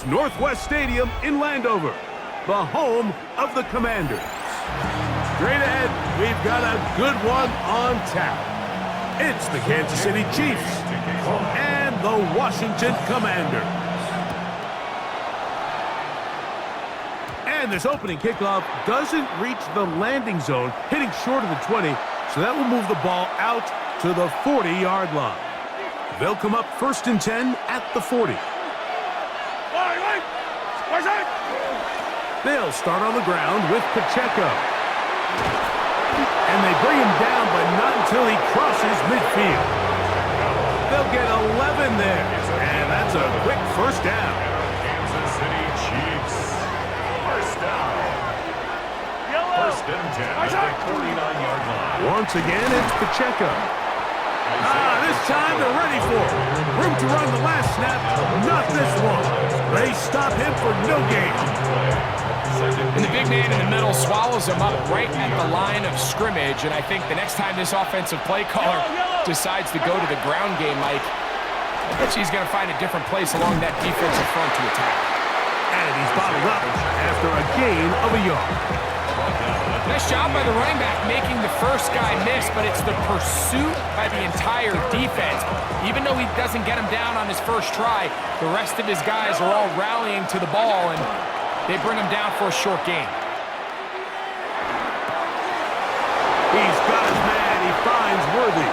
It's Northwest Stadium in Landover, the home of the Commanders. Straight ahead, we've got a good one on tap. It's the Kansas City Chiefs and the Washington Commanders. And this opening kickoff doesn't reach the landing zone, hitting short of the 20, so that will move the ball out to the 40-yard line. They'll come up 1st and 10 at the 40. They'll start on the ground with Pacheco. And they bring him down, but not until he crosses midfield. They'll get 11 there, and that's a quick first down. Kansas City Chiefs. First down. First and 10 at the 49-yard line. Once again, it's Pacheco. This time they're ready for it. Room to run the last snap, not this one. They stop him for no gain. And the big man in the middle swallows him up right at the line of scrimmage, and I think the next time this offensive play caller decides to go to the ground game, Mike, I bet he's going to find a different place along that defensive front to attack. And he's bottled up after a gain of a yard. Nice job by the running back making the first guy miss, but it's the pursuit by the entire defense. Even though he doesn't get him down on his first try, the rest of his guys are all rallying to the ball, and they bring him down for a short gain. He's got his man. He finds Worthy.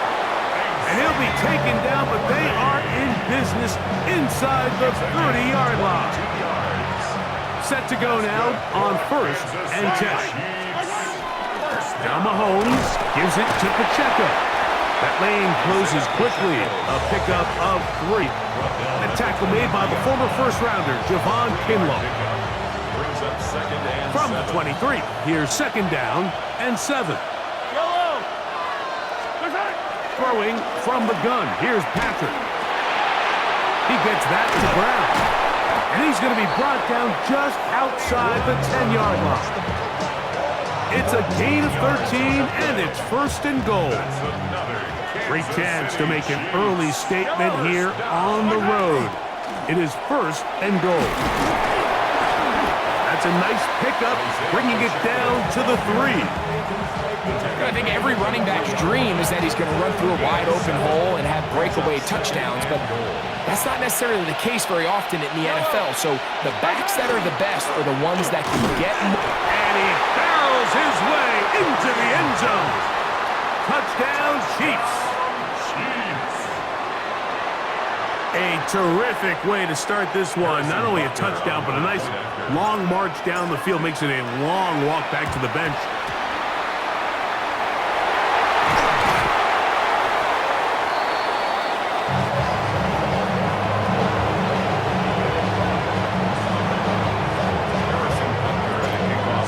And he'll be taken down, but they are in business inside the 30-yard line. Set to go now on 1st and 10. Now Mahomes gives it to Pacheco. That lane closes quickly. A pickup of 3. A tackle made by the former first-rounder, Javon Kinlaw. From the 23, here's 2nd down and 7. Throwing from the gun, here's Patrick. He gets that to the ground. And he's going to be brought down just outside the 10-yard line. It's a gain of 13, and it's 1st and goal. Great chance to make an early statement here on the road. It is 1st and goal. That's a nice pickup, bringing it down to the 3. I think every running back's dream is that he's going to run through a wide-open hole and have breakaway touchdowns, but that's not necessarily the case very often in the NFL. So the backs that are the best are the ones that can get more. And he barrels his way into the end zone. Touchdown, Chiefs. A terrific way to start this one. Not only a touchdown, but a nice long march down the field. Makes it a long walk back to the bench.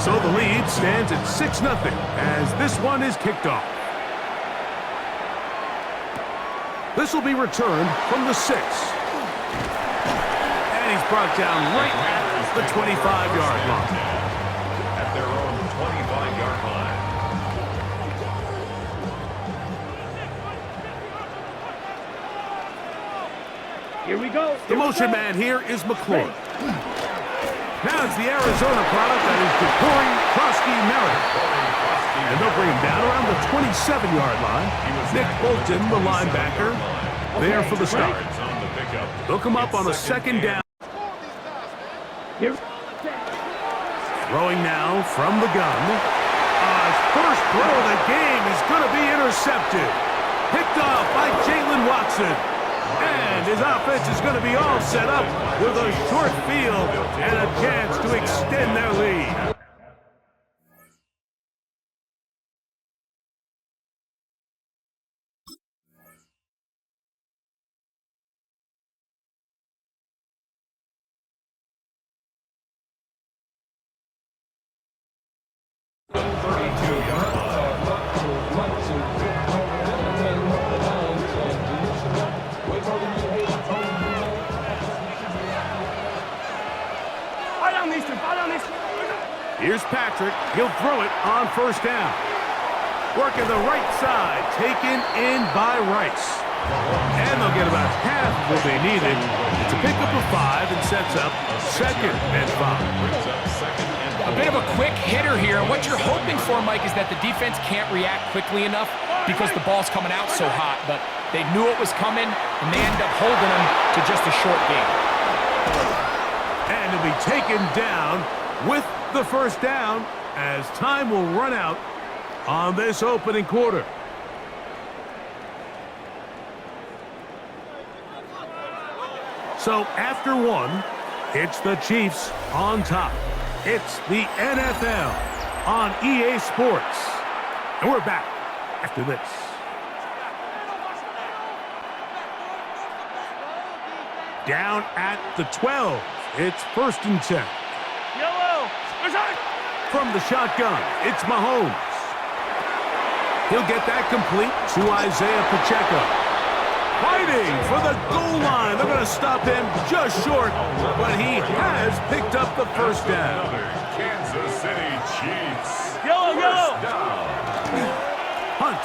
So the lead stands at 6-0 as this one is kicked off. This will be returned from the 6. And he's brought down right at the 25-yard line. At their own 25-yard line. Here we go. The motion man here is McClure. Now it's the Arizona product that is Depori Krosky-Merritt. And they'll bring him down around the 27-yard line. Nick Bolton, the linebacker, there for the start. They'll come up on a 2nd down. Throwing now from the gun. First throw of the game is going to be intercepted. Picked off by Jalen Watson. And his offense is going to be all set up with a short field and a chance to extend their lead. Here's Patrick. He'll throw it on 1st down. Working the right side, taken in by Rice. And they'll get about half of what they needed. It's a pickup of 5 and sets up 2nd and 5. A bit of a quick hitter here. What you're hoping for, Mike, is that the defense can't react quickly enough because the ball's coming out so hot. But they knew it was coming, and they end up holding them to just a short game. And he'll be taken down with the first down as time will run out on this opening quarter. So after one, it's the Chiefs on top. It's the NFL on EA Sports. And we're back after this. Down at the 12. It's 1st and 10. From the shotgun, it's Mahomes. He'll get that complete to Isaiah Pacheco. Fighting for the goal line. They're going to stop him just short, but he has picked up the first down. Kansas City Chiefs. Yellow. Hunt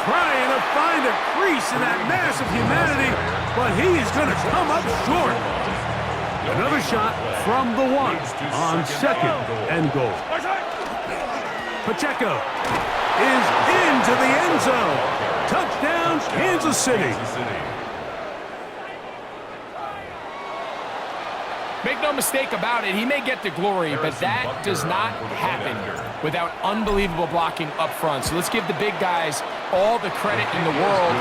trying to find a crease in that mass of humanity, but he's going to come up short. Another shot from the 1 on 2nd and goal. Pacheco is into the end zone. Touchdown, Kansas City. Make no mistake about it, he may get the glory, but that does not happen without unbelievable blocking up front. So let's give the big guys all the credit in the world.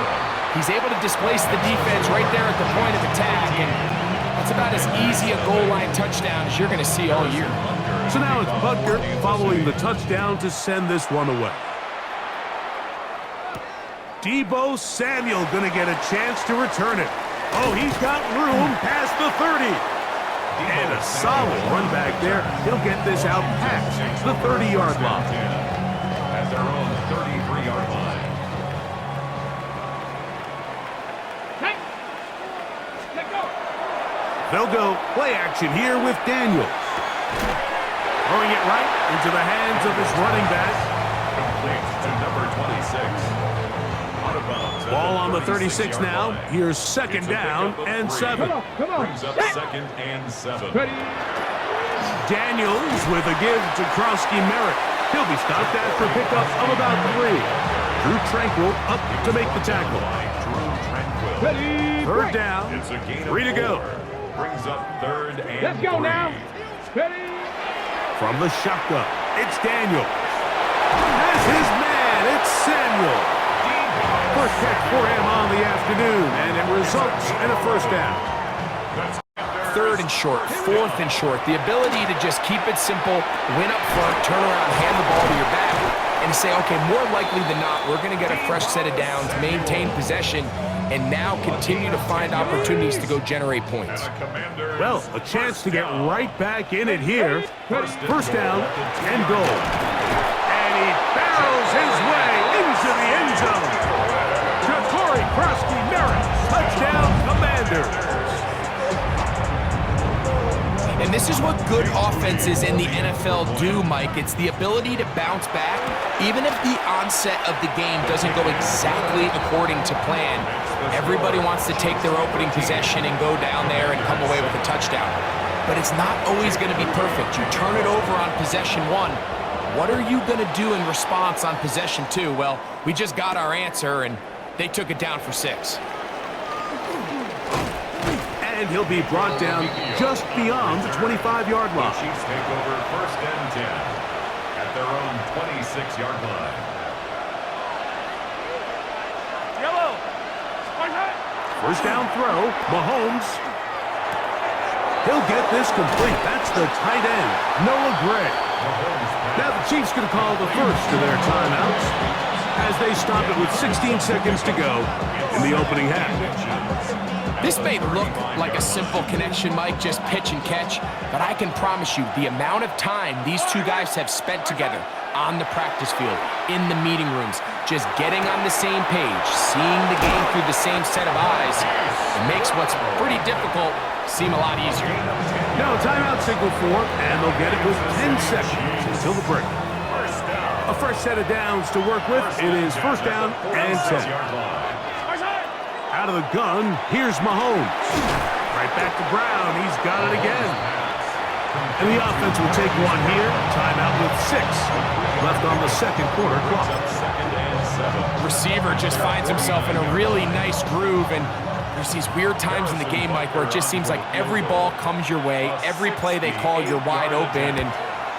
He's able to displace the defense right there at the point of attack, and it's about as easy a goal line touchdown as you're going to see all year. So now it's Butker following the touchdown to send this one away. Deebo Samuel going to get a chance to return it. Oh, he's got room past the 30. And a solid run back there. He'll get this out past the 30-yard line. At their own 33-yard line. They'll go play action here with Daniels. Throwing it right into the hands of his running back. Complete to number 26. Out of bounds. Ball on the 36 now. Here's 2nd down and 7. Brings up 2nd and 7. Daniels with a give to Krosky Merritt. He'll be stopped after a pickup of about 3. Drew Tranquil up to make the tackle. Drew Tranquil. 3rd down. It's a gain of 3 to go. 4. Brings up 3rd and Let's go 3. now. From the shotgun, it's Daniels. Has his man, it's Samuel. First catch for him on the afternoon, and it results in a first down. 3rd and short, 4th and short. The ability to just keep it simple, win up front, turn around, hand the ball to your back, and say, okay, more likely than not, we're going to get a fresh set of downs, maintain possession, and now continue to find opportunities to go generate points. Well, a chance to get right back in it here. First down and goal. And he barrels his way into the end zone. Jatori Krosky Merritt, touchdown Commanders. And this is what good offenses in the NFL do, Mike. It's the ability to bounce back, even if the onset of the game doesn't go exactly according to plan. Everybody wants to take their opening possession and go down there and come away with a touchdown. But it's not always going to be perfect. You turn it over on possession 1. What are you going to do in response on possession 2? Well, we just got our answer, and they took it down for 6. And he'll be brought down just beyond the 25-yard line. Chiefs take over 1st and 10 at their own 26-yard line. First down throw, Mahomes. He'll get this complete. That's the tight end, Noah Gray. Now the Chiefs going to call the first of their timeouts as they stop it with 16 seconds to go in the opening half. This may look like a simple connection, Mike, just pitch and catch, but I can promise you the amount of time these two guys have spent together on the practice field, in the meeting rooms, just getting on the same page, seeing the game through the same set of eyes, it makes what's pretty difficult seem a lot easier. No, timeout signal for, and they'll get it with 10 seconds until the break. A fresh set of downs to work with. It is first down and 10. out of the gun. Here's Mahomes. Right back to Brown. He's got it again. And the offense will take one here. Timeout with 6 left on the second quarter clock. Receiver just finds himself in a really nice groove, and there's these weird times in the game, Mike, where it just seems like every ball comes your way, every play they call, you're wide open, and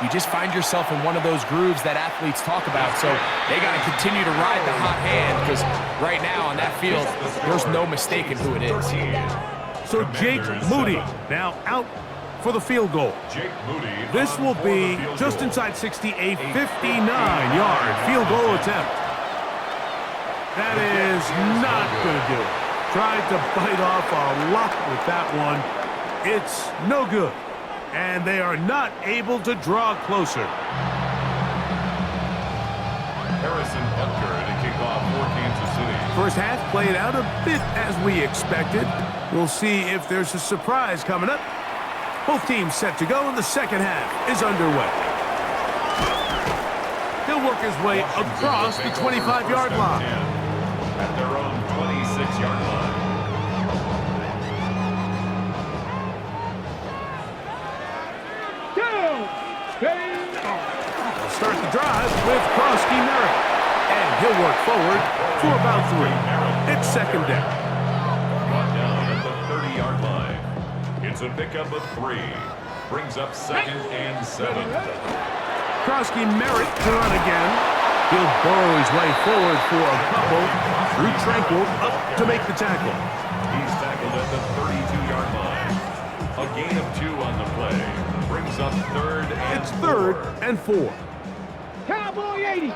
you just find yourself in one of those grooves that athletes talk about. So they got to continue to ride the hot hand, because right now on that field, there's no mistaking who it is. So Jake Moody now out for the field goal. This will be just inside 60, a 59-yard field goal attempt. That is not going to do it. Tried to bite off a lot with that one. It's no good. And they are not able to draw closer. Harrison Butker to kick off for Kansas City. First half played out a bit as we expected. We'll see if there's a surprise coming up. Both teams set to go, and the second half is underway. He'll work his way across the 25-yard line. At their own 26-yard line. They'll start the drive with Krosky Merritt. And he'll work forward for about 3. It's second down. Brought down at the 30-yard line. It's a pickup of 3. Brings up 2nd and 7. Krosky Merritt to run again. He'll burrow his way forward for a couple. Drew Tranquil up to make the tackle. He's tackled at the 32-yard line. A gain of 2 on the play. Brings up 3rd and It's 3rd and 4. Cowboy 80.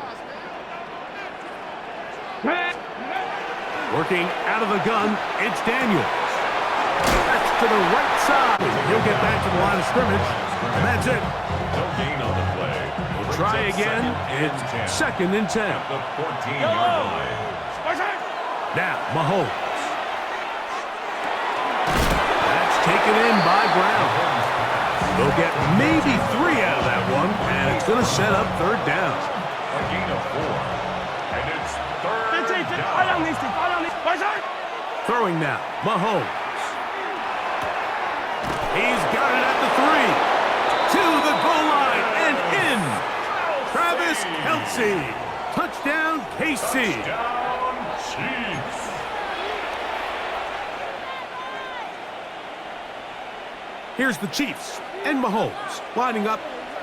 Working out of the gun, it's Daniels. That's to the right side. He'll get back to the line of scrimmage. And that's it. no gain on the play. We'll try again. It's 2nd and 10. At the 14-yard line. Now, Mahomes. That's taken in by Brown. They'll get maybe 3 out of that one, and it's going to set up 3rd down. A gain of 4. And it's 3rd down. Throwing now, Mahomes. He's got it at the 3. To the goal line and in. Travis Kelce. Touchdown, KC. Touchdown, Chiefs. Here's the Chiefs and Mahomes lining up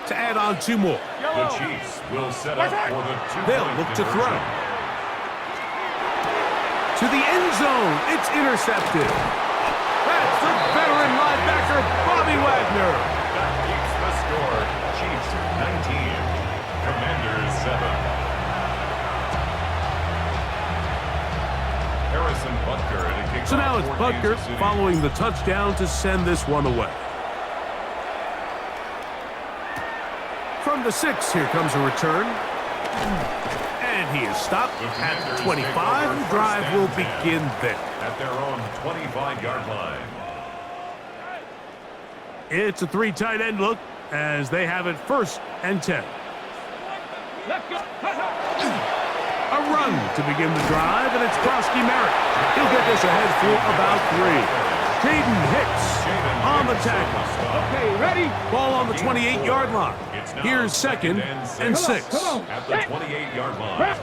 to add on 2 more. The Chiefs will set up for the 2-point They'll look to conversion. throw. To the end zone. It's intercepted. That's the veteran linebacker, Bobby Wagner. That keeps the score. Chiefs 19, Commanders 7. Harrison Butker to kick So now off it's for Butker Kansas City. following the touchdown to send this one away. From the 6, here comes a return. And he is stopped at the 25. The drive will begin there. At their own 25-yard line. It's a 3 tight end look as they have it 1st and 10. A run to begin the drive, and it's Krosky Merritt. He'll get this ahead for about 3. Jaden Hicks on the tackle. Okay, ready? Ball on the 28-yard line. Here's 2nd and 6. At the 28-yard line.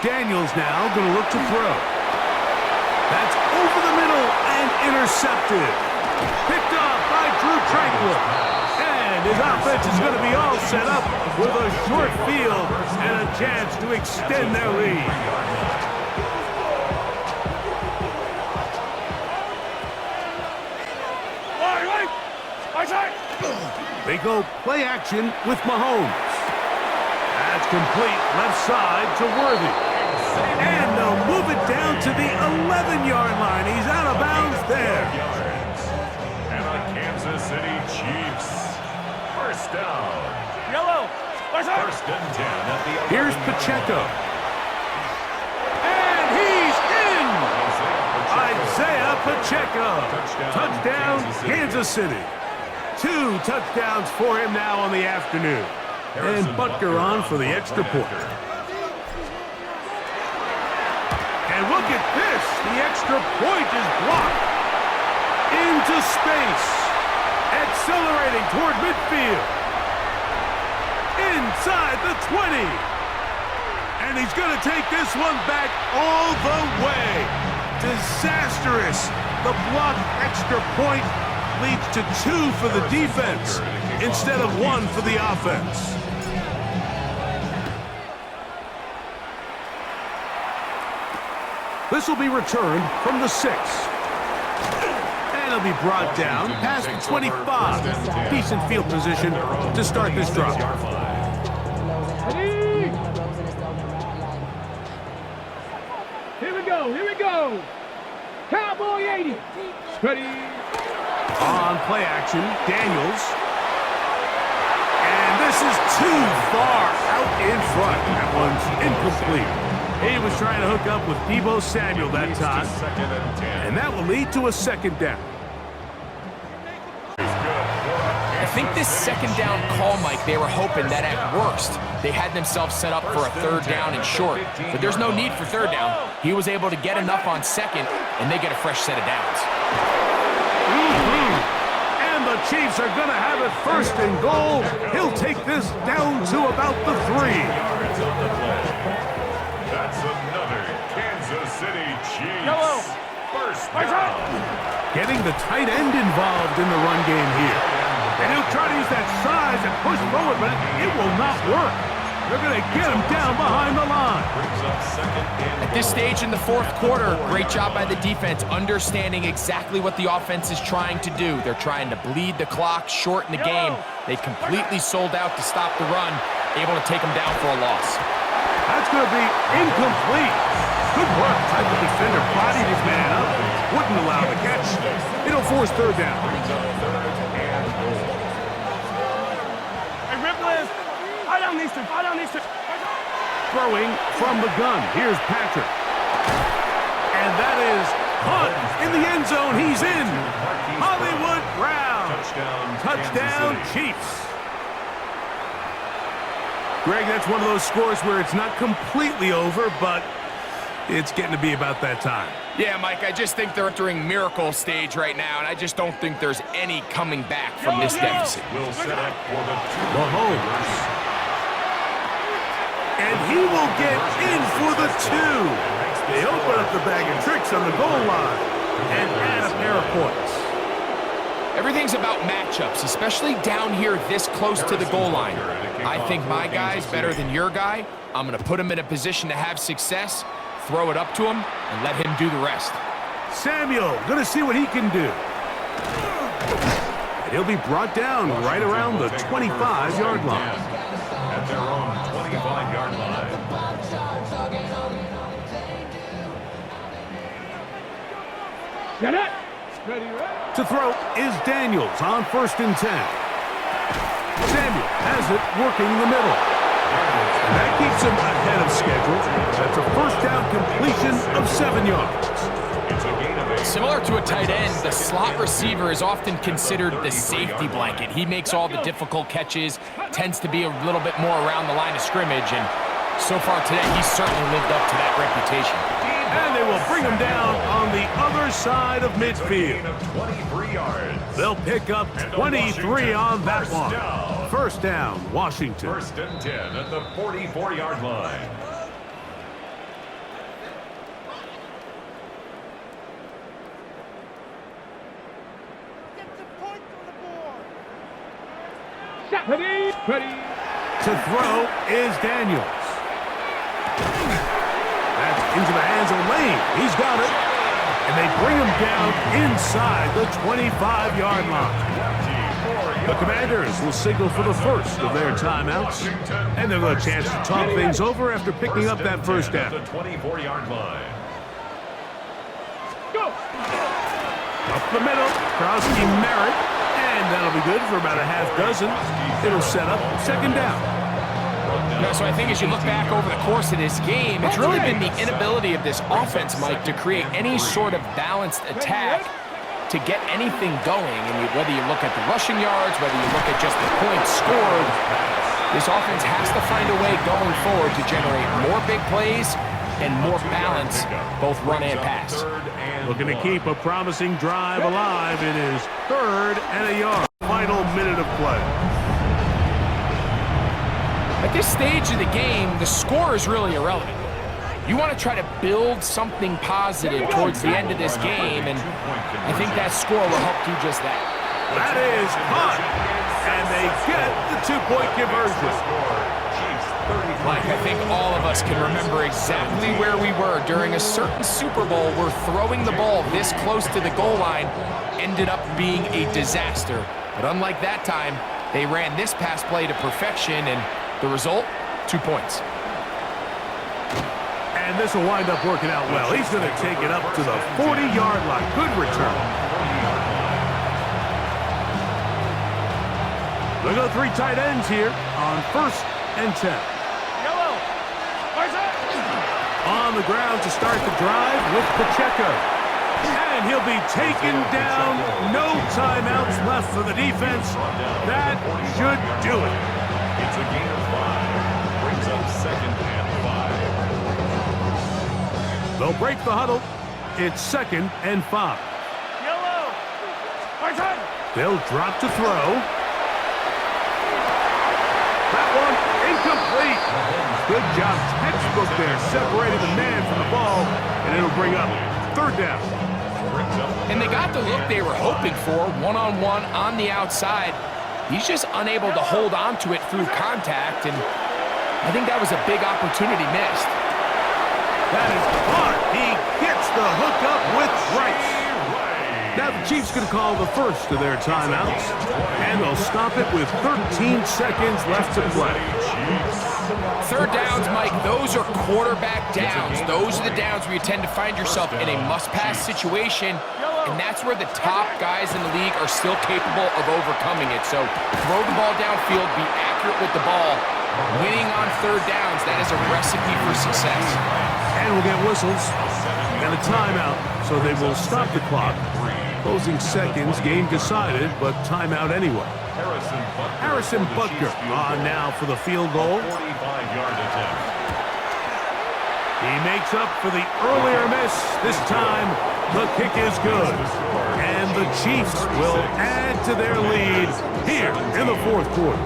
Daniels now going to look to throw. That's over the middle and intercepted. Picked off by Drew Tranquil. And his offense is going to be all set up with a short field and a chance to extend their lead. They go play action with Mahomes. That's complete left side to Worthy. And they'll move it down to the 11-yard line. He's out of bounds there. And the Kansas City Chiefs. 1st down. Yellow. 1st and 10 at the 11-yard Here's line. Pacheco. And he's in! Isaiah Pacheco. Touchdown, Kansas City. 2 touchdowns for him now on the afternoon. And Butker on for the extra point. And we'll look at this. The extra point is blocked. Into space. Accelerating toward midfield. Inside the 20. And he's going to take this one back all the way. Disastrous. The blocked extra point leads to 2 for the defense instead of 1 for the offense. This will be returned from the 6. And it'll be brought down past the 25. Decent field position to start this drive. Here we go. Cowboy 80. Ready. On play action, Daniels. And this is too far out in front. That one's incomplete. He was trying to hook up with Deebo Samuel that time. And that will lead to a second down. I think this second down call, Mike, they were hoping that at worst they had themselves set up for a third down and short. But there's no need for third down. He was able to get enough on second, and they get a fresh set of downs. And the Chiefs are going to have it first and goal. He'll take this down to about the 3. That's another Kansas City Chiefs. Yellow. First down. Getting the tight end involved in the run game here. And he'll try to use that size and push forward, but it will not work. They're going to get him down behind the line. At this stage in the fourth quarter, great job by the defense, understanding exactly what the offense is trying to do. They're trying to bleed the clock, shorten the game. They completely sold out to stop the run, able to take them down for a loss. That's going to be incomplete. Good work. Type of defender bodied his man up. Wouldn't allow the catch. It'll force third down. Hey, Ripley. I don't need to. Throwing from the gun. Here's Patrick. And that is Hunt in the end zone. He's in. Hollywood Brown. Touchdown Chiefs. Greg, that's one of those scores where it's not completely over, but it's getting to be about that time. Yeah, Mike, I just think they're entering miracle stage right now, and I just don't think there's any coming back from this deficit. Will set up for the Mahomes. And he will get in for the 2. They open up the bag of tricks on the goal line and add a pair of points. Everything's about matchups, especially down here this close to the goal line. I think my guy's better than your guy. I'm going to put him in a position to have success, throw it up to him, and let him do the rest. Samuel going to see what he can do. And he'll be brought down right around the 25-yard line. At their own 25-yard line. Get it. Ready. To throw is Daniels on 1st and 10. Samuel has it working the middle. And that keeps him ahead of schedule. That's a first down completion of 7 yards. Similar to a tight end, the slot receiver is often considered the safety blanket. He makes all the difficult catches, tends to be a little bit more around the line of scrimmage, and so far today, he's certainly lived up to that reputation. And they will bring him down on the other side of midfield. 23 yards. They'll pick up 23 on that one. First down, Washington. 1st and 10 at the 44-yard line. Ready. To throw is Daniels. That's into the hands of Lane. He's got it. And they bring him down inside the 25-yard line. The Commanders will signal for the first of their timeouts. And they'll have a chance to talk things over after picking up that first down. The 24-yard line. Go. Up the middle, Krowski Merritt. And that'll be good for about a half dozen. It'll set up second down. So I think as you look back over the course of this game, it's really been the inability of this offense, Mike, to create any sort of balanced attack to get anything going. And whether you look at the rushing yards, whether you look at just the points scored, this offense has to find a way going forward to generate more big plays and more balance, both run and pass. Looking to keep a promising drive alive. It is 3rd and a yard. Final minute of play. At this stage of the game, the score is really irrelevant. You want to try to build something positive towards the end of this game, and I think that score will help do just that. That is caught, and they get the 2-point conversion. Mike, I think all of us can remember exactly where we were during a certain Super Bowl where throwing the ball this close to the goal line ended up being a disaster. But unlike that time, they ran this pass play to perfection, and the result, 2 points. And this will wind up working out well. He's going to take it up to the 40-yard line. Good return. They go 3 tight ends here on 1st and 10. On the ground to start the drive with Pacheco. And he'll be taken down. No timeouts left for the defense. That should do it. It's a gain of 5. Brings up 2nd and 5. They'll break the huddle. It's 2nd and 5. They'll drop to throw. That one incomplete. Good job, textbook there, separating the man from the ball, and it'll bring up 3rd down. And they got the look they were hoping for, one-on-one on the outside. He's just unable to hold on to it through contact, and I think that was a big opportunity missed. That is caught. He gets the hookup with Rice. Now the Chiefs going to call the first of their timeouts, and they'll stop it with 13 seconds left to play. 3rd downs, Mike, those are quarterback downs. Those are the downs where you tend to find yourself in a must-pass situation, and that's where the top guys in the league are still capable of overcoming it. So throw the ball downfield, be accurate with the ball. Winning on 3rd downs, that is a recipe for success. And we'll get whistles and a timeout, so they will stop the clock. Closing seconds, game decided, but timeout anyway. Harrison Butker on now for the field goal. 45-yard attempt. He makes up for the earlier miss. This time, the kick is good. And the Chiefs will add to their lead here in the 4th quarter.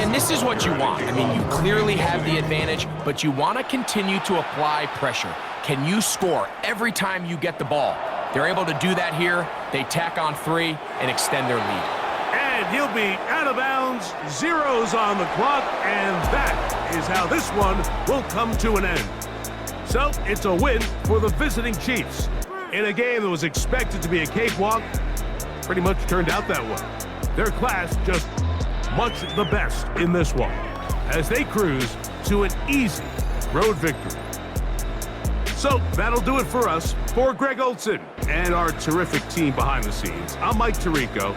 And this is what you want. I mean, you clearly have the advantage, but you want to continue to apply pressure. Can you score every time you get the ball? They're able to do that here. They tack on 3 and extend their lead. And he'll be out of bounds, zeros on the clock, and that is how this one will come to an end. So it's a win for the visiting Chiefs. In a game that was expected to be a cakewalk, pretty much turned out that way. Their class just much the best in this one, as they cruise to an easy road victory. So that'll do it for us. For Greg Olson and our terrific team behind the scenes, I'm Mike Tirico.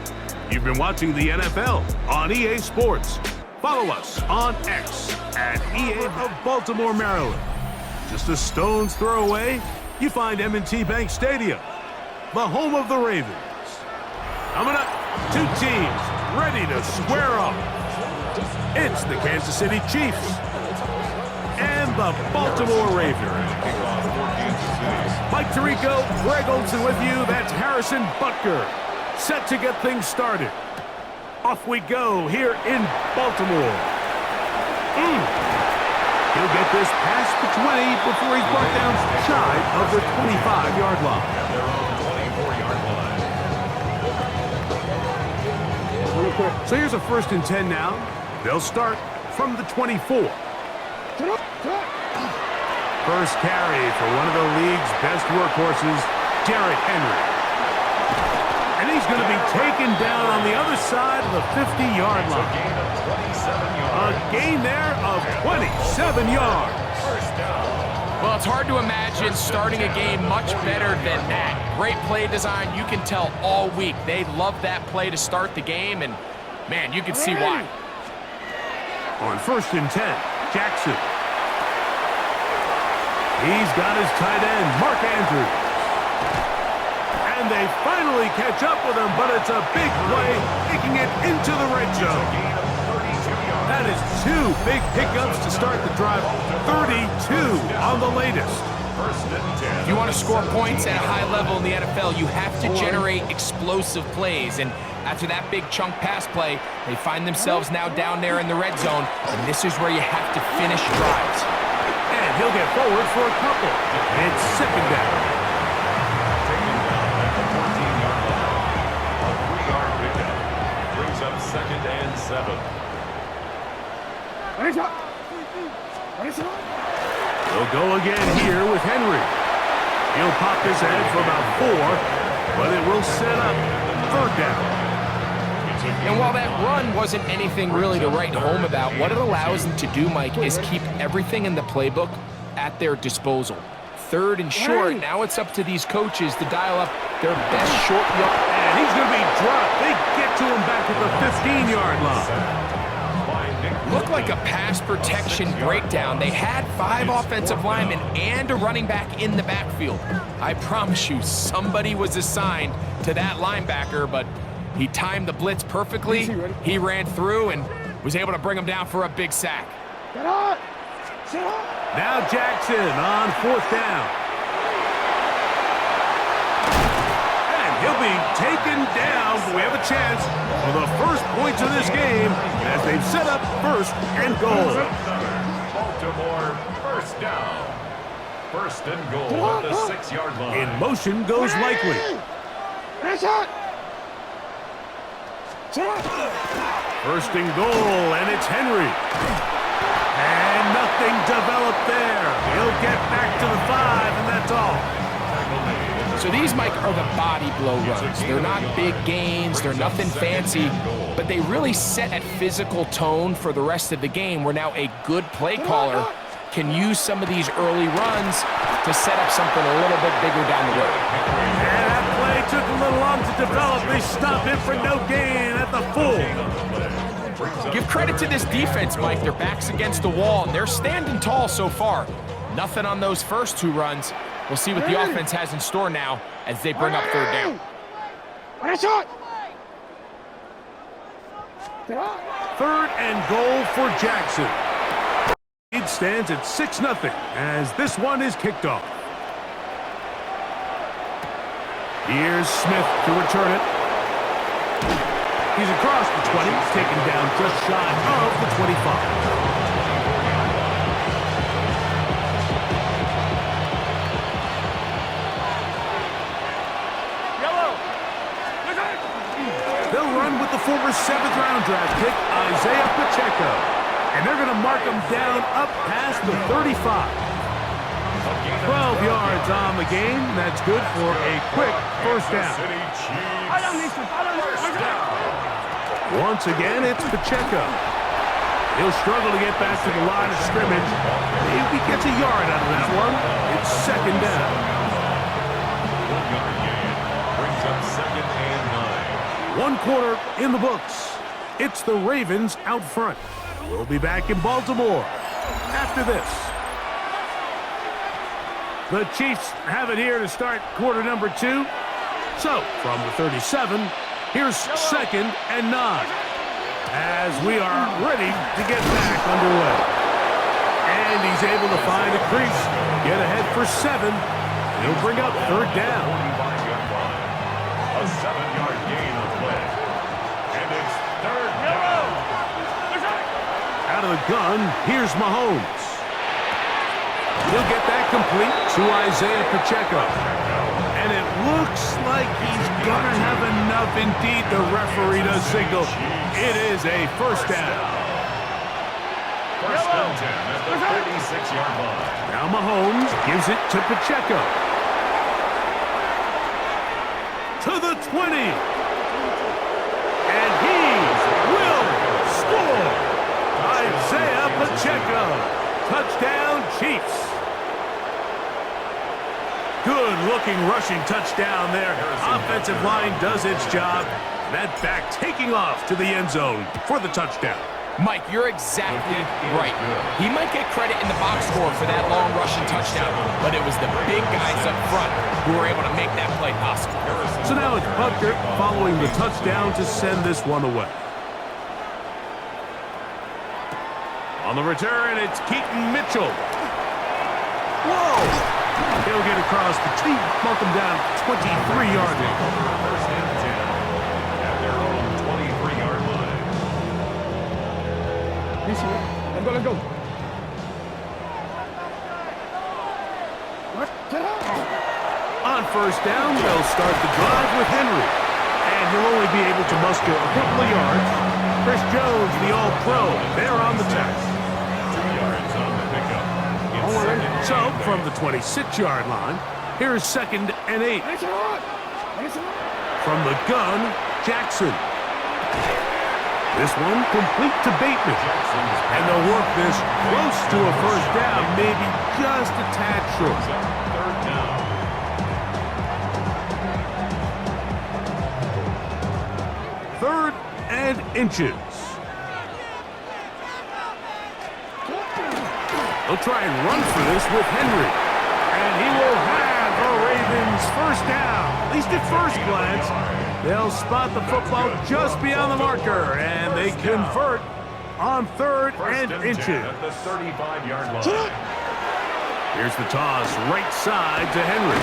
You've been watching the NFL on EA Sports. Follow us on X at EA of Baltimore, Maryland. Just a stone's throw away, you find M&T Bank Stadium, the home of the Ravens. Coming up, 2 teams ready to square off. It's the Kansas City Chiefs and the Baltimore Ravens. Mike Tirico, Greg Olson with you. That's Harrison Butker, set to get things started. Off we go here in Baltimore. He'll get this past the 20 before he's brought down shy of the 25-yard line. So here's a 1st and 10 now. They'll start from the 24. First carry for one of the league's best workhorses, Derrick Henry. And he's going to be taken down on the other side of the 50-yard line. A gain there of 27 yards. Well, it's hard to imagine starting a game much better than that. Great play design. You can tell all week they love that play to start the game, and, man, you can see why. On 1st and 10, Jackson. He's got his tight end, Mark Andrews. And they finally catch up with him, but it's a big play, taking it into the red zone. That That is 2 big pickups to start the drive. 32 on the latest. If you want to score points at a high level in the NFL, you have to generate explosive plays. And after that big chunk pass play, they find themselves now down there in the red zone. And this is where you have to finish drives. And he'll get forward for a couple. It's second down. Taken down at the 14-yard line. A 3-yard pickup brings up 2nd and 7. He'll go again here with Henry. He'll pop his head for about 4, but it will set up 3rd down. And while that run wasn't anything really to write home about, what it allows them to do, Mike, is keep everything in the playbook at their disposal. 3rd and short, now it's up to these coaches to dial up their best short yard. And he's going to be dropped. They get to him back at the 15-yard line. Looked like a pass protection breakdown. They had 5 offensive linemen and a running back in the backfield. I promise you, somebody was assigned to that linebacker, but he timed the blitz perfectly. He ran through and was able to bring him down for a big sack. Now Jackson on 4th down. And he'll be taken down, but we have a chance for the first points of this game as they've set up 1st and goal. Baltimore, 1st down. 1st and goal at the 6-yard line. In motion goes Likely. First and goal, and it's Henry. And nothing developed there. He'll get back to the 5, and that's all. So these, Mike, are the body blow runs. They're not big gains, they're nothing fancy, but they really set a physical tone for the rest of the game where now a good play caller can use some of these early runs to set up something a little bit bigger down the road. And that play took a little long to develop. They stopped it for no gain at the full. Give credit to this defense, Mike. Their back's against the wall, and they're standing tall so far. Nothing on those first 2 runs. We'll see what the offense has in store now as they bring up 3rd down. 3rd and goal for Jackson. Lead stands at 6-0 as this one is kicked off. Here's Smith to return it. He's across the 20, taken down just shy of the 25. They'll run with the former 7th-round draft pick, Isaiah Pacheco. And they're going to mark him down up past the 35. 12 yards on the game. That's good for a quick 1st down. Once again, it's Pacheco. He'll struggle to get back to the line of scrimmage. Maybe he gets a yard out of that one. It's 2nd down. 1-yard gain brings up 2nd and 9. 1 quarter in the books. It's the Ravens out front. We'll be back in Baltimore after this. The Chiefs have it here to start quarter number 2. So, from the 37, here's 2nd and 9. As we are ready to get back underway. And he's able to find a crease, get ahead for 7. He'll bring up 3rd down. A 7-yard gain of play. And it's 3rd down. Out of the gun, here's Mahomes. He'll get that complete to Isaiah Pacheco. And it looks like he's going to have enough. Indeed, the referee does signal. It is a 1st down. 1st and 10 at the 36-yard line. Now Mahomes gives it to Pacheco. To the 20. And he will score. Isaiah Pacheco. Touchdown, Chiefs. Good-looking rushing touchdown there. Offensive line does its job. That back taking off to the end zone for the touchdown. Mike, you're exactly right. He might get credit in the box score for that long rushing touchdown, but it was the big guys up front who were able to make that play possible. So now it's Butker following the touchdown to send this one away. On the return, it's Keaton Mitchell. Whoa! He'll get across the team, mark him down 23-yard line. First and 10 at their own 23-yard line. Let's go. On first down, they'll start the drive with Henry. And he'll only be able to muster a couple of yards. Chris Jones, the All-Pro, they're on the tack. 2 yards on the pickup. It's second and So, 8 from there. the 26-yard line, here's 2nd and 8. From the gun, Jackson. This one complete to Bateman. And they'll work this close to a first down, maybe just a tad short. Third down. Third and inches. They'll try and run for this with Henry. And he will have the Ravens first down. At least at first glance, they'll spot the football just beyond the marker. And they convert on third and First and 10 inches. at the 35-yard line. Here's the toss right side to Henry.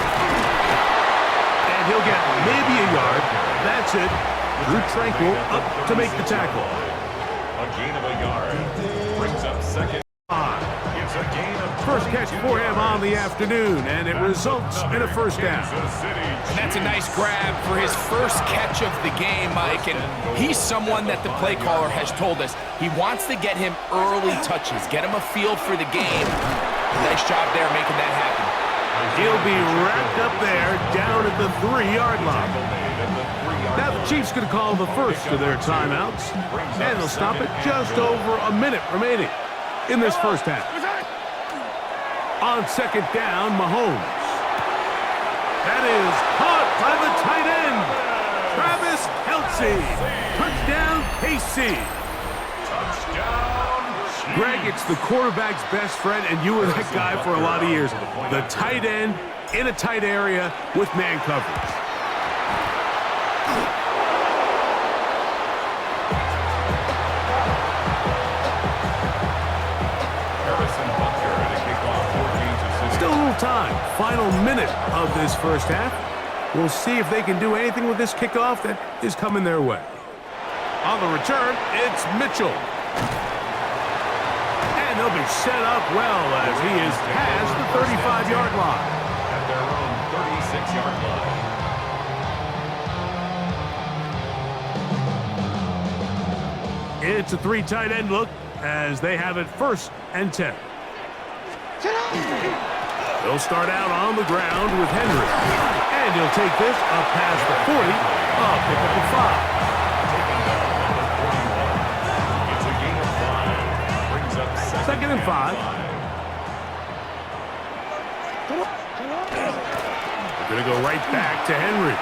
And he'll get maybe a yard. That's it. Drew Tranquil up to make the tackle. A gain of a yard. Brings up second. It's a gain of First catch for him on the afternoon, and it results in a first down. Kansas City And that's a nice grab for his first catch of the game, Mike. And he's someone that the play caller has told us he wants to get him early touches, get him a feel for the game. Nice job there making that happen. He'll be wrapped up there down at the 3-yard line. Now the Chiefs going to call the first of their timeouts, and they'll stop it just over a minute remaining in this first half. On second down, Mahomes. That is caught by the tight end, Travis Kelce. Touchdown, KC. Touchdown. Greg, it's the quarterback's best friend, and you were that guy for a lot of years. The tight end in a tight area with man coverage. Still a little time. Final minute of this first half. We'll see if they can do anything with this kickoff that is coming their way. On the return, it's Mitchell. And they'll be set up well as he is past the 35-yard line. At their own 36-yard line. It's a 3 tight end look as they have it 1st and 10. They'll start out on the ground with Henry. And he'll take this up past the 40, pick up the 5. It's a gain of 5. Brings up Second and 5. They're going to go right back to Henry.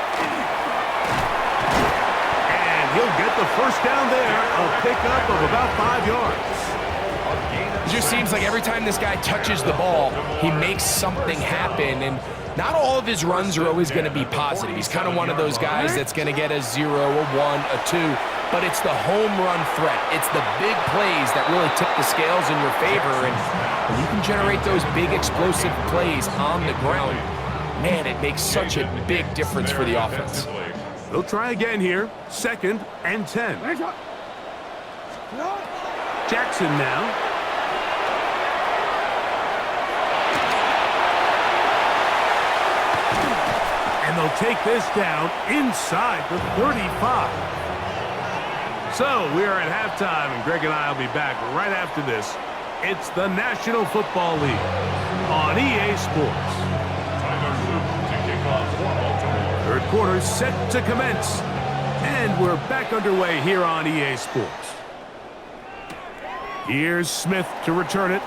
And he'll get the first down there, a pickup of about 5 yards. It just seems like every time this guy touches the ball, he makes something happen. And not all of his runs are always going to be positive. He's kind of one of those guys that's going to get a 0, a 1, a 2. But it's the home run threat. It's the big plays that really tip the scales in your favor. And when you can generate those big explosive plays on the ground, man, it makes such a big difference for the offense. They'll try again here. 2nd and 10. Jackson now. And they'll take this down inside the 35. So we are at halftime, and Greg and I will be back right after this. It's the National Football League on EA Sports. Third quarter set to commence, and we're back underway here on EA Sports. Here's Smith to return it.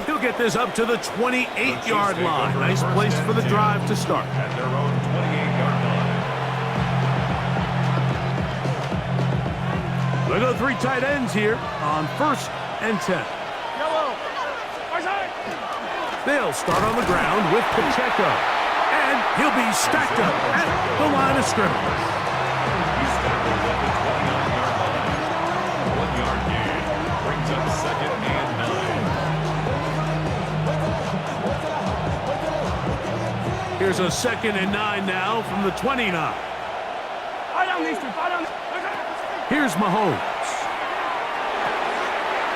He'll get this up to the 28-yard line. Nice place for the drive to start. At their own 28-yard line. They go 3 tight ends here on 1st and 10. They'll start on the ground with Pacheco. And he'll be stacked up at the line of scrimmage. He's tackled at the 29-yard line. 1 yard Here's a 2nd and 9 now from the 29. Here's Mahomes.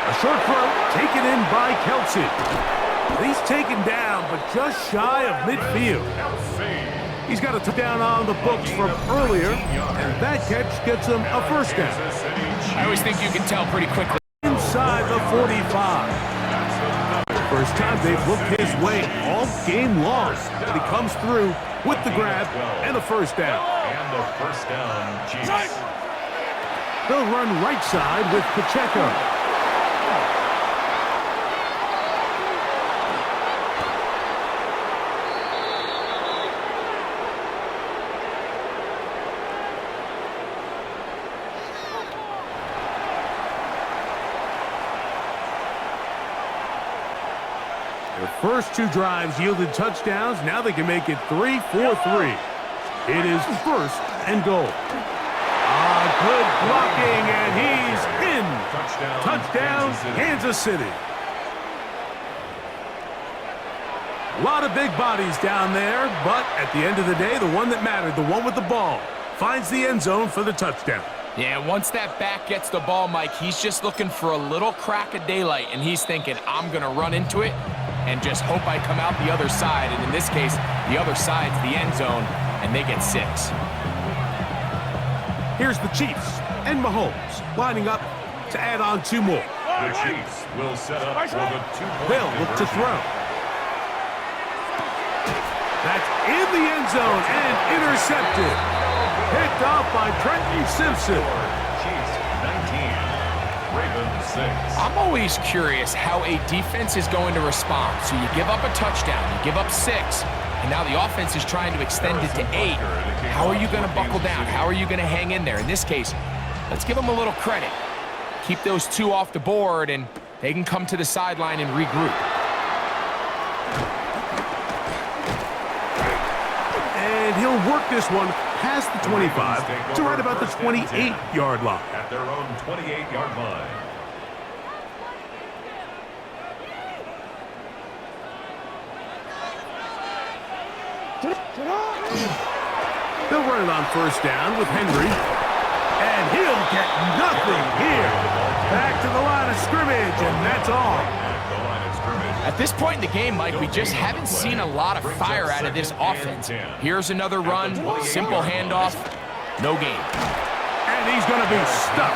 A short throw taken in by Kelsey. He's taken down, but just shy of midfield. He's got a touchdown on the books from earlier, and that catch gets him a first down. I always think you can tell pretty quickly. Inside the 45. First time they've looked his way all game long. He comes through with the grab and a first down. And the first down, Chiefs. They'll run right side with Pacheco. Their first 2 drives yielded touchdowns. Now they can make it 3-4-3. It is 1st and goal. Good blocking, and he's in. Touchdown, Kansas City. A lot of big bodies down there, but at the end of the day, the one that mattered, the one with the ball, finds the end zone for the touchdown. Yeah, once that back gets the ball, Mike, he's just looking for a little crack of daylight, and he's thinking, I'm going to run into it and just hope I come out the other side. And in this case, the other side's the end zone, and they get 6. Here's the Chiefs and Mahomes lining up to add on 2 more. The Chiefs will set up for the 2-point They'll look to throw. That's in the end zone and intercepted. Picked off by Trenton Simpson. Chiefs 19, Ravens 6. I'm always curious how a defense is going to respond. So you give up a touchdown, you give up 6, and now the offense is trying to extend it to 8. How are you going to buckle down? How are you going to hang in there? In this case, let's give them a little credit. Keep those 2 off the board, and they can come to the sideline and regroup. And he'll work this one past the 25 to right about the 28-yard line. At their own 28-yard line. They'll run it on first down with Henry. And he'll get nothing here. Back to the line of scrimmage, and that's all. At this point in the game, Mike, we just haven't seen a lot of fire out of this offense. Here's another run, simple handoff, no gain. And he's going to be stuck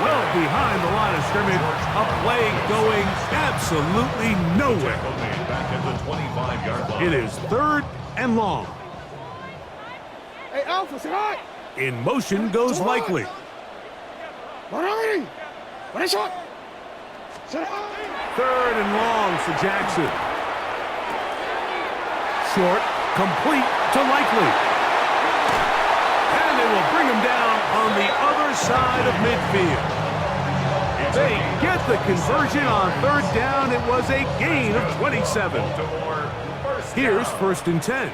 well behind the line of scrimmage. A play going absolutely nowhere. It is 3rd and long. Hey, Alpha, say hi. In motion goes Likely. Say hi. 3rd and long for Jackson. Short, complete to Likely. And they will bring him down on the other side of midfield. They get the conversion on 3rd down. It was a gain of 27. Here's 1st and 10.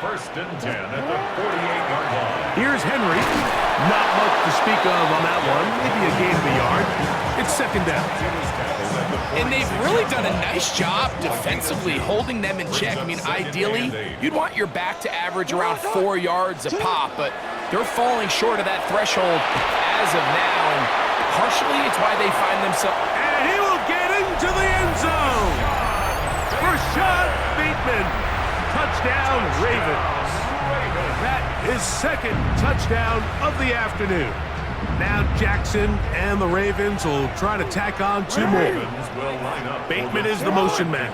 1st and 10 at the 48-yard line. Here's Henry. Not much to speak of on that one. Maybe a gain of a yard. It's 2nd down. And they've really done a nice job defensively holding them in check. I mean, ideally, you'd want your back to average around 4 yards a pop, but they're falling short of that threshold as of now, and partially it's why they find themselves. And he will get into the end zone. Rashad Bateman. Touchdown, Ravens. That is 2nd touchdown of the afternoon. Now Jackson and the Ravens will try to tack on 2 more. Bateman is the motion man.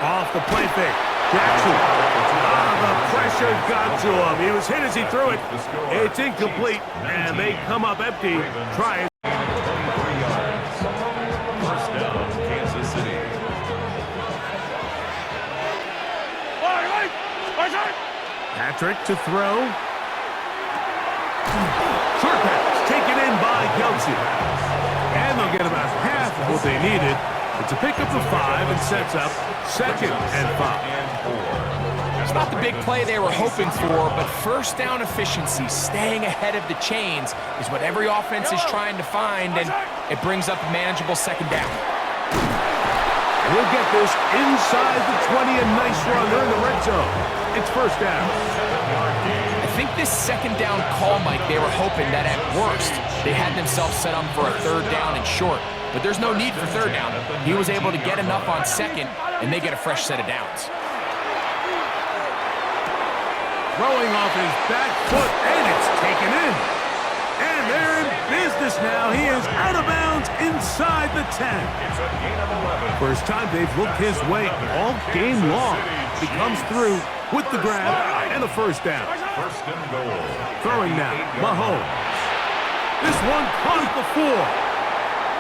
Off the play fake. Jackson. The pressure got to him. He was hit as he threw it. It's incomplete, and they come up empty. Try it. First down, Kansas City. Patrick to throw. Short pass taken in by Kelsey. And they'll get about half of what they needed. It's a pickup of 5 and sets up 2nd and 5. It's not the big play they were hoping for, but first down efficiency, staying ahead of the chains, is what every offense is trying to find, and it brings up a manageable 2nd down. He'll get this inside the 20, a nice run. They're in the red zone. It's first down. I think this second down call, Mike, they were hoping that at worst they had themselves set up for a third down and short. But there's no need for third down. He was able to get enough on second, and they get a fresh set of downs. Throwing off his back foot, and it's taken in. And they're in business now. He is out of bounds inside the 10. First time they've looked his way all game long. He comes through with the grab and a first down. First and goal. Throwing now, Mahomes. This one caught at the 4.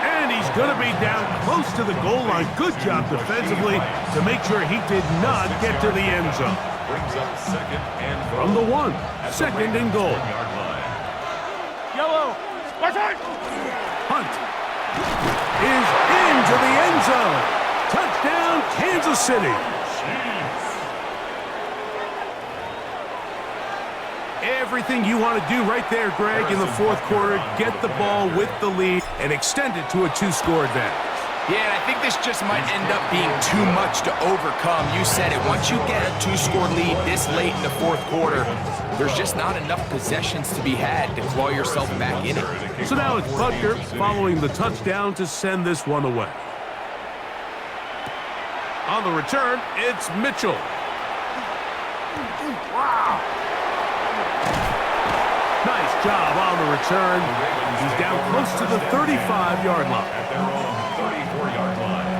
And he's going to be down close to the goal line. Good job defensively to make sure he did not get to the end zone. Brings up second and goal. From the 1, second and goal. Yellow. Hunt is into the end zone. Touchdown, Kansas City. Everything you want to do right there, Greg, in the fourth quarter. Get the ball with the lead and extend it to a 2-score advantage. Yeah, and I think this just might end up being too much to overcome. You said it. Once you get a 2-score lead this late in the fourth quarter, there's just not enough possessions to be had to claw yourself back in it. So now it's Butker following the touchdown to send this one away. On the return, it's Mitchell. Wow. Nice job on the return. He's down close to the 35-yard line. At their own 34-yard line.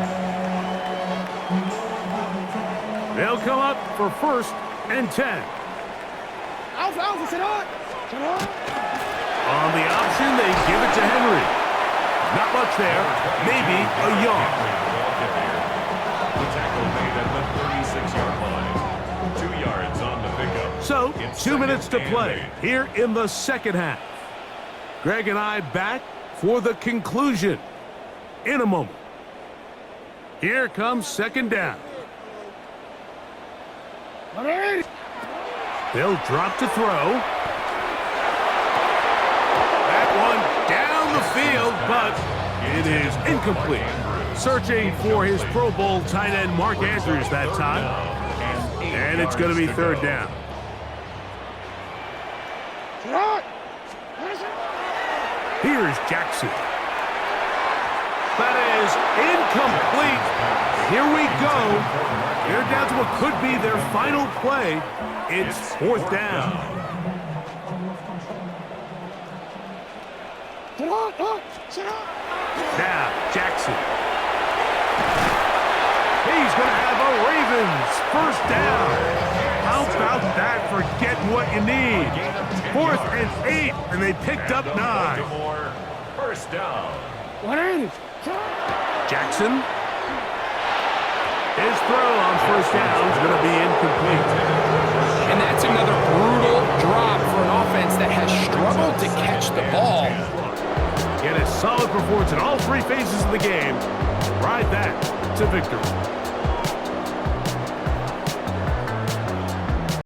They'll come up for first and 10. On the option, they give it to Henry. Not much there. Maybe a yard. The tackle made at the 36-yard line. 2 yards on the pickup. So, 2 minutes to play here in the second half. Greg and I back for the conclusion in a moment. Here comes second down. They'll drop to throw. That one down the field, but it is incomplete. Searching for his Pro Bowl tight end Mark Andrews that time. And it's going to be third down. Here's Jackson. That is incomplete. Here we go. They're down to what could be their final play. It's fourth down. Now, Jackson. He's going to have a Ravens first down. How about that for getting what you need? 4th and 8, and they picked up 9. First down. Jackson. His throw on first down is going to be incomplete. And that's another brutal drop for an offense that has struggled to catch the ball. Get a solid performance in all 3 phases of the game. Ride that to victory.